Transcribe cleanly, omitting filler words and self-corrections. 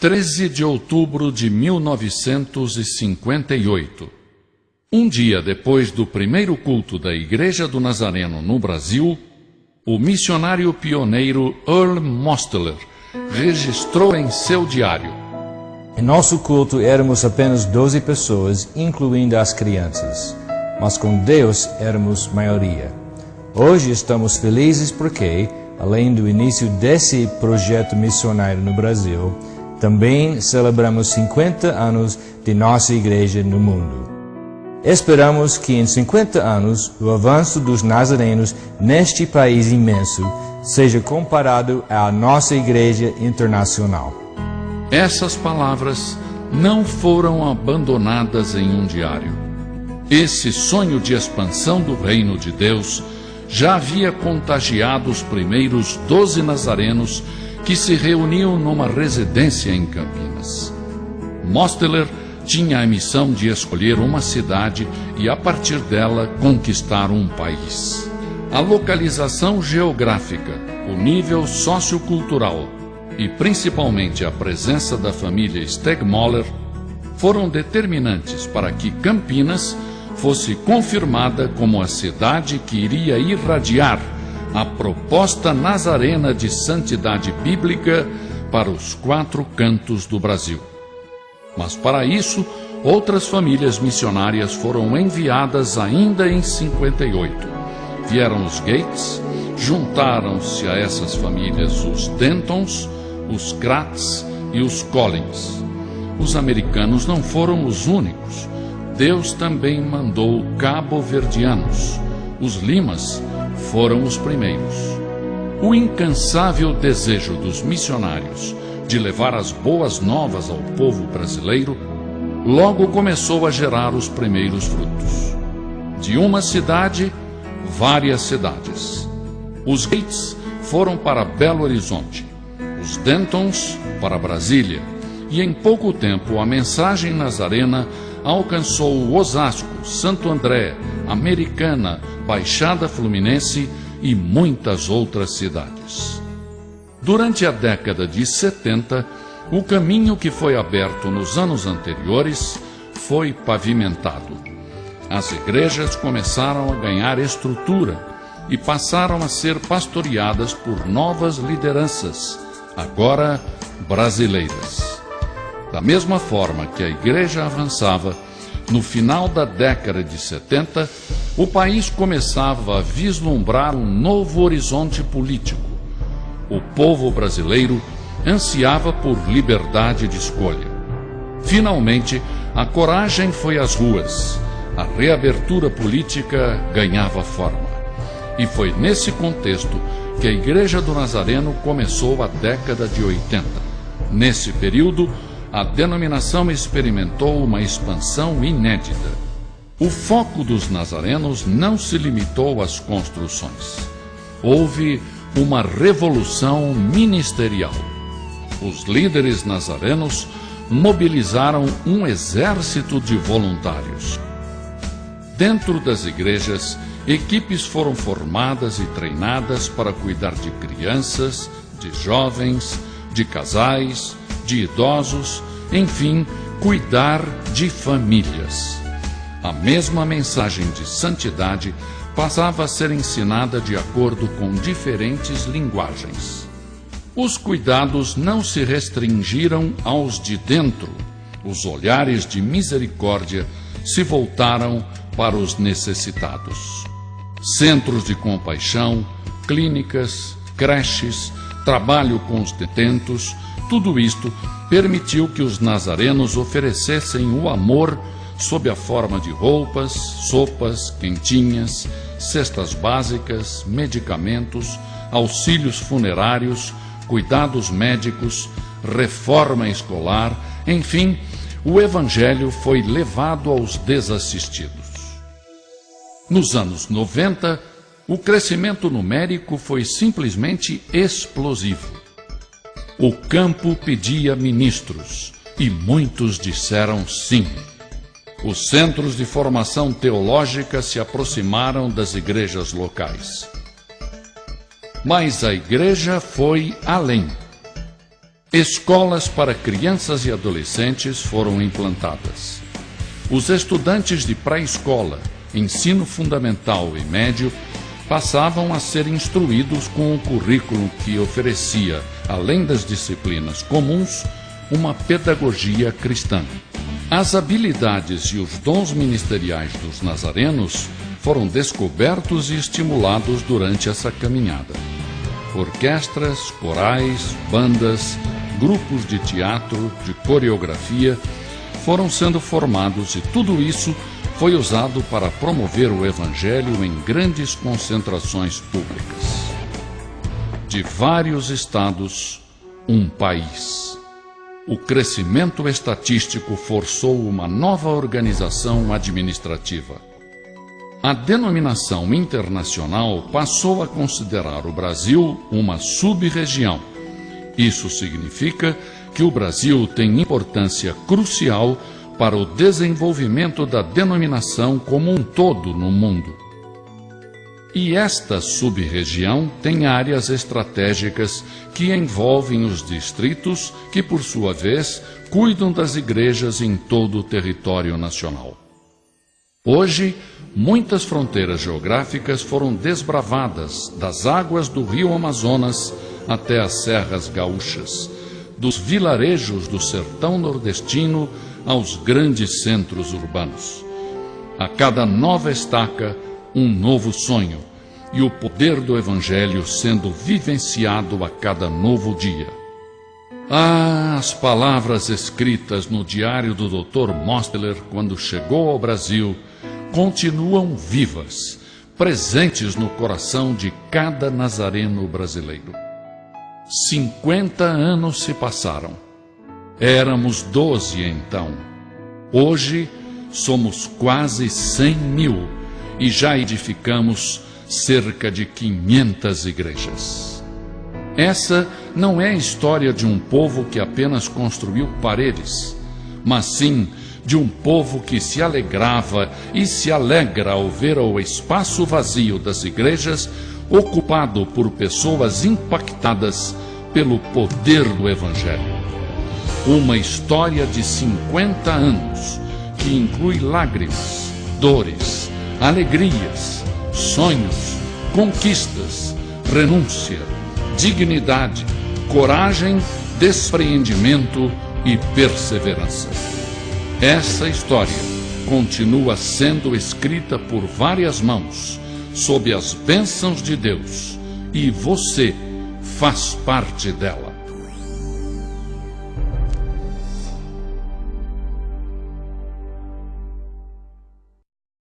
13 de outubro de 1958. Um dia depois do primeiro culto da Igreja do Nazareno no Brasil, o missionário pioneiro Earl Mosteller registrou em seu diário: em nosso culto éramos apenas 12 pessoas, incluindo as crianças, mas com Deus éramos maioria. Hoje estamos felizes porque, além do início desse projeto missionário no Brasil, também celebramos 50 anos de nossa igreja no mundo. Esperamos que em 50 anos o avanço dos nazarenos neste país imenso seja comparado à nossa igreja internacional. Essas palavras não foram abandonadas em um diário. Esse sonho de expansão do reino de Deus já havia contagiado os primeiros 12 nazarenos que se reuniam numa residência em Campinas. Mosteller tinha a missão de escolher uma cidade e, a partir dela, conquistar um país. A localização geográfica, o nível sociocultural e, principalmente, a presença da família Stegmoller foram determinantes para que Campinas fosse confirmada como a cidade que iria irradiar a proposta nazarena de santidade bíblica para os 4 cantos do Brasil. Mas para isso, outras famílias missionárias foram enviadas ainda em 58. Vieram os Gates, juntaram-se a essas famílias os Dentons, os Kratz e os Collins. Os americanos não foram os únicos. Deus também mandou cabo-verdianos. Os Limas foram os primeiros. O incansável desejo dos missionários de levar as boas novas ao povo brasileiro logo começou a gerar os primeiros frutos. De uma cidade, várias cidades. Os Gates foram para Belo Horizonte, os Dentons para Brasília, e em pouco tempo a mensagem nazarena alcançou Osasco, Santo André, Americana, Baixada Fluminense e muitas outras cidades. Durante a década de 70, o caminho que foi aberto nos anos anteriores foi pavimentado. As igrejas começaram a ganhar estrutura e passaram a ser pastoreadas por novas lideranças, agora brasileiras. Da mesma forma que a igreja avançava, no final da década de 70, o país começava a vislumbrar um novo horizonte político. O povo brasileiro ansiava por liberdade de escolha. Finalmente, a coragem foi às ruas. A reabertura política ganhava forma. E foi nesse contexto que a Igreja do Nazareno começou a década de 80. Nesse período, a denominação experimentou uma expansão inédita. O foco dos nazarenos não se limitou às construções. Houve uma revolução ministerial. Os líderes nazarenos mobilizaram um exército de voluntários. Dentro das igrejas, equipes foram formadas e treinadas para cuidar de crianças, de jovens, de casais, de idosos, enfim, cuidar de famílias. A mesma mensagem de santidade passava a ser ensinada de acordo com diferentes linguagens. Os cuidados não se restringiram aos de dentro. Os olhares de misericórdia se voltaram para os necessitados. Centros de compaixão, clínicas, creches, trabalho com os detentos, tudo isto permitiu que os nazarenos oferecessem o amor sob a forma de roupas, sopas, quentinhas, cestas básicas, medicamentos, auxílios funerários, cuidados médicos, reforma escolar, enfim, o Evangelho foi levado aos desassistidos. Nos anos 90, o crescimento numérico foi simplesmente explosivo. O campo pedia ministros e muitos disseram sim. Os centros de formação teológica se aproximaram das igrejas locais. Mas a igreja foi além. Escolas para crianças e adolescentes foram implantadas. Os estudantes de pré-escola, ensino fundamental e médio passavam a ser instruídos com o currículo que oferecia, além das disciplinas comuns, uma pedagogia cristã. As habilidades e os dons ministeriais dos nazarenos foram descobertos e estimulados durante essa caminhada. Orquestras, corais, bandas, grupos de teatro, de coreografia foram sendo formados, e tudo isso foi usado para promover o Evangelho em grandes concentrações públicas. De vários estados, um país. O crescimento estatístico forçou uma nova organização administrativa. A denominação internacional passou a considerar o Brasil uma sub-região. Isso significa que o Brasil tem importância crucial para o desenvolvimento da denominação como um todo no mundo. E esta sub-região tem áreas estratégicas que envolvem os distritos, que por sua vez cuidam das igrejas em todo o território nacional. Hoje, muitas fronteiras geográficas foram desbravadas, das águas do rio Amazonas até as serras gaúchas, dos vilarejos do sertão nordestino aos grandes centros urbanos. A cada nova estaca, um novo sonho, e o poder do Evangelho sendo vivenciado a cada novo dia. As palavras escritas no diário do Dr. Mosteller quando chegou ao Brasil continuam vivas, presentes no coração de cada nazareno brasileiro. 50 anos se passaram. Éramos 12 então. Hoje somos quase 100 mil e já edificamos cerca de 500 igrejas. Essa não é a história de um povo que apenas construiu paredes, mas sim de um povo que se alegrava e se alegra ao ver o espaço vazio das igrejas ocupado por pessoas impactadas pelo poder do Evangelho. Uma história de 50 anos que inclui lágrimas, dores, alegrias, sonhos, conquistas, renúncia, dignidade, coragem, despreendimento e perseverança. Essa história continua sendo escrita por várias mãos, sob as bênçãos de Deus, e você faz parte dela.